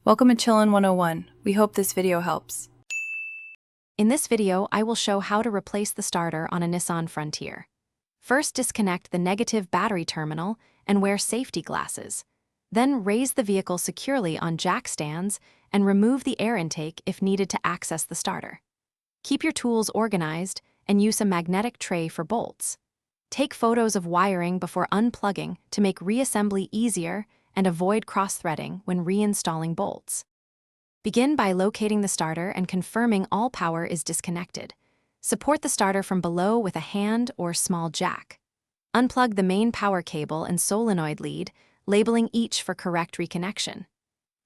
Welcome to Chillin' 101. We hope this video helps. In this video, I will show how to replace the starter on a Nissan Frontier. First, disconnect the negative battery terminal and wear safety glasses. Then raise the vehicle securely on jack stands and remove the air intake if needed to access the starter. Keep your tools organized and use a magnetic tray for bolts. Take photos of wiring before unplugging to make reassembly easier and avoid cross-threading when reinstalling bolts. Begin by locating the starter and confirming all power is disconnected. Support the starter from below with a hand or small jack. Unplug the main power cable and solenoid lead, labeling each for correct reconnection.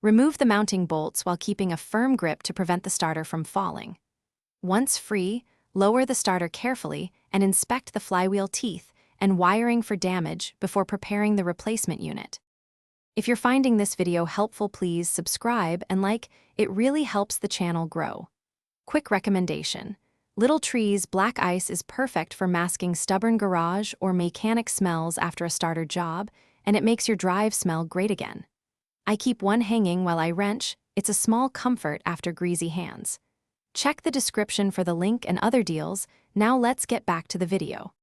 Remove the mounting bolts while keeping a firm grip to prevent the starter from falling. Once free, lower the starter carefully and inspect the flywheel teeth and wiring for damage before preparing the replacement unit. If you're finding this video helpful, please subscribe and like. It really helps the channel grow. Quick recommendation: Little Tree's Black Ice is perfect for masking stubborn garage or mechanic smells after a starter job, and it makes your drive smell great again. I keep one hanging while I wrench. It's a small comfort after greasy hands. Check the description for the link and other deals. Now let's get back to the video.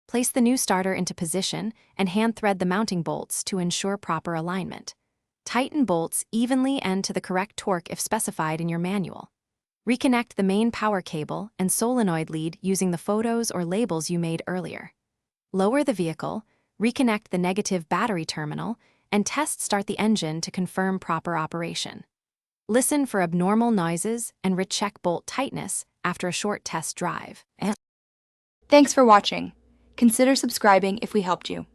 Place the new starter into position and hand thread the mounting bolts to ensure proper alignment. Tighten bolts evenly and to the correct torque if specified in your manual. Reconnect the main power cable and solenoid lead using the photos or labels you made earlier. Lower the vehicle, reconnect the negative battery terminal, and start the engine to confirm proper operation. Listen for abnormal noises and recheck bolt tightness after a short test drive. Thanks for watching. Consider subscribing if we helped you.